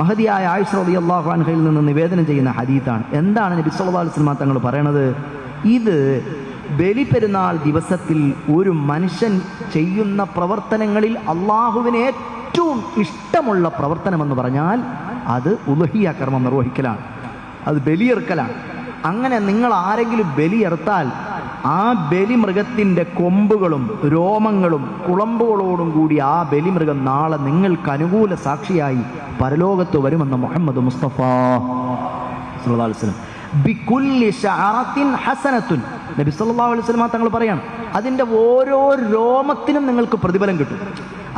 മഹദിയായ ആയിഷ റളിയല്ലാഹു അൻഹയിൽ നിന്ന് നിവേദനം ചെയ്യുന്ന ഹദീത്താണ്. എന്താണ് നബി സല്ലല്ലാഹു അലൈഹി വസല്ലം തങ്ങൾ പറയണത്? ഇത് ബലിപെരുന്നാൾ ദിവസത്തിൽ ഒരു മനുഷ്യൻ ചെയ്യുന്ന പ്രവർത്തനങ്ങളിൽ അള്ളാഹുവിന് ഏറ്റവും ഇഷ്ടമുള്ള പ്രവർത്തനമെന്ന് പറഞ്ഞാൽ അത് ഉളുഹിയ കർമ്മം നിർവഹിക്കലാണ്, അത് ബലിയെറുക്കലാണ്. അങ്ങനെ നിങ്ങൾ ആരെങ്കിലും ബലിയെറുത്താൽ ആ ബലിമൃഗത്തിൻ്റെ കൊമ്പുകളും രോമങ്ങളും കുളമ്പുകളോടും കൂടി ആ ബലിമൃഗം നാളെ നിങ്ങൾക്ക് അനുകൂല സാക്ഷിയായി പരലോകത്ത് വരുമെന്ന് മുഹമ്മദ് മുസ്തഫ സല്ലല്ലാഹു അലൈഹി വസല്ലം. ബികുല്ലി ശഅറത്തിൻ ഹസനത്തുൻ, നബി സല്ലല്ലാഹു അലൈഹി വസല്ലം തങ്ങൾ പറയാണ്, അതിൻ്റെ ഓരോ രോമത്തിനും നിങ്ങൾക്ക് പ്രതിഫലം കിട്ടും.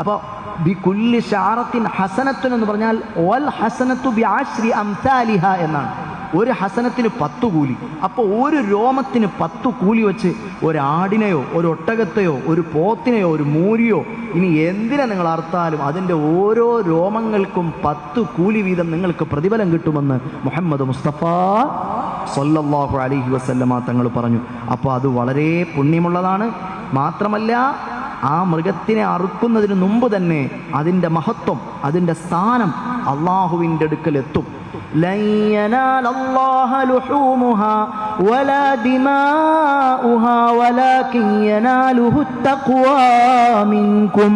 അപ്പോൾ ബികുല്ലി ശഅറത്തിൻ ഹസനത്തുൻ എന്ന് പറഞ്ഞാൽ വൽ ഹസനത്തു ബിഅശ്രി അംസാലിഹ എന്നാണ്. ഒരു ഹസനത്തിന് 10 കൂലി. അപ്പോൾ ഒരു രോമത്തിന് 10 കൂലി വെച്ച് ഒരാടിനെയോ ഒരു ഒട്ടകത്തെയോ ഒരു പോത്തിനെയോ ഒരു മൂരിയോ ഇനി എന്തിനെ നിങ്ങൾ അറുത്താലും അതിൻ്റെ ഓരോ രോമങ്ങൾക്കും 10 കൂലി വീതം നിങ്ങൾക്ക് പ്രതിഫലം കിട്ടുമെന്ന് മുഹമ്മദ് മുസ്തഫ സല്ലല്ലാഹു അലൈഹി വസല്ലമ തങ്ങൾ പറഞ്ഞു. അപ്പോൾ അത് വളരെ പുണ്യമുള്ളതാണ്. മാത്രമല്ല ആ മൃഗത്തിനെ അറുക്കുന്നതിന് മുമ്പ് തന്നെ അതിൻ്റെ മഹത്വം, അതിൻ്റെ സ്ഥാനം അള്ളാഹുവിൻ്റെ അടുക്കൽ എത്തും. ലൻ യനാലല്ലാഹ ലുഹൂമുഹാ വലാ ദിമാഉഹാ വലാകിൻ യനാലുഹു തഖ്വാ മിൻകും.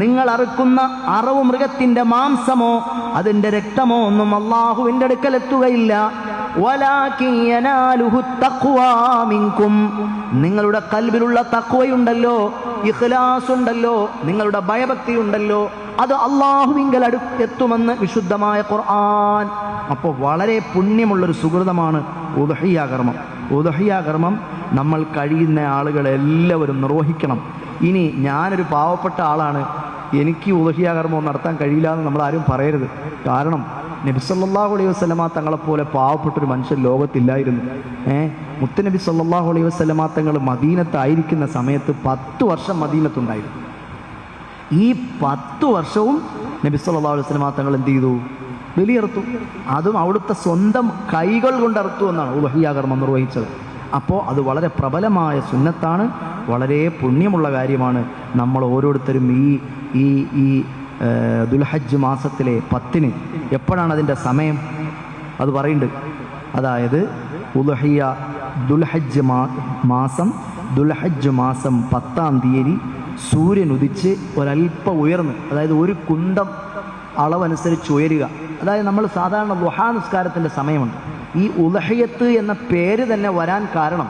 നിങ്ങൾ അറുക്കുന്ന അറവ് മൃഗത്തിൻ്റെ മാംസമോ അതിൻ്റെ രക്തമോ ഒന്നും അള്ളാഹുവിൻ്റെ അടുക്കൽ എത്തുകയില്ല. വലാകിൻ യനാലുഹു തഖ്വാ മിൻകും. നിങ്ങളുടെ ഖൽബിലുള്ള തഖ്വയുണ്ടല്ലോ, ഇഖ്ലാസ് ഉണ്ടല്ലോ, നിങ്ങളുടെ ഭയഭക്തി ഉണ്ടല്ലോ, അത് അള്ളാഹുവിങ്കൽ എത്തുമെന്ന് വിശുദ്ധമായ ഖുർആൻ. അപ്പോൾ വളരെ പുണ്യമുള്ളൊരു സുഹൃതമാണ് ഉദ്ഹിയ കർമ്മം. ഉദ്ഹിയ കർമ്മം നമ്മൾ കഴിയുന്ന ആളുകളെല്ലാവരും നിർവഹിക്കണം. ഇനി ഞാനൊരു പാവപ്പെട്ട ആളാണ്, എനിക്ക് ഉദ്ഹിയ കർമ്മം നടത്താൻ കഴിയില്ല എന്ന് നമ്മളാരും പറയരുത്. കാരണം നബി സല്ലല്ലാഹു അലൈഹി വസല്ലമ തങ്ങളെപ്പോലെ പാവപ്പെട്ടൊരു മനുഷ്യൻ ലോകത്തില്ലായിരുന്നു. മുത്തുനബി സല്ലല്ലാഹു അലൈഹി വസല്ലമ തങ്ങൾ മദീനത്തായിരിക്കുന്ന സമയത്ത് 10 വർഷം മദീനത്തുണ്ടായിരുന്നു. ഈ 10 വർഷവും നബി സല്ലല്ലാഹു അലൈഹി വസല്ലമ തങ്ങൾ എന്ത് ചെയ്തു? ബലിയറുത്തു. അതും അവിടുത്തെ സ്വന്തം കൈകൾ കൊണ്ടറുത്തു എന്നാണ് ഉദ്ഹിയ കർമ്മം നിർവഹിച്ചത്. അപ്പോൾ അത് വളരെ പ്രബലമായ സുന്നത്താണ്, വളരെ പുണ്യമുള്ള കാര്യമാണ്. നമ്മൾ ഓരോരുത്തരും ഈ ദുൽഹജ്ജ് മാസത്തിലെ 10-ന് എപ്പോഴാണ് അതിൻ്റെ സമയം അത് പറയുന്നുണ്ട്. അതായത് ഉദ്ഹിയ ദുൽഹജ്ജ് മാസം 10-ാം തീയതി സൂര്യൻ ഉദിച്ച് ഒരല്പം ഉയർന്ന്, അതായത് ഒരു കുന്തം അളവനുസരിച്ച് ഉയരുക. അതായത് നമ്മൾ സാധാരണ ദുഹാ നിസ്കാരത്തിൻ്റെ സമയമുണ്ട്. ഈ ഉദ്ഹിയത്ത് എന്ന പേര് തന്നെ വരാൻ കാരണം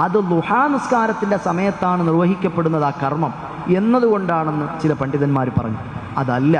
അത് ദുഹാ നിസ്കാരത്തിൻ്റെ സമയത്താണ് നിർവഹിക്കപ്പെടുന്നത് ആ കർമ്മം എന്നതുകൊണ്ടാണെന്ന് ചില പണ്ഡിതന്മാർ പറഞ്ഞു. അതല്ല,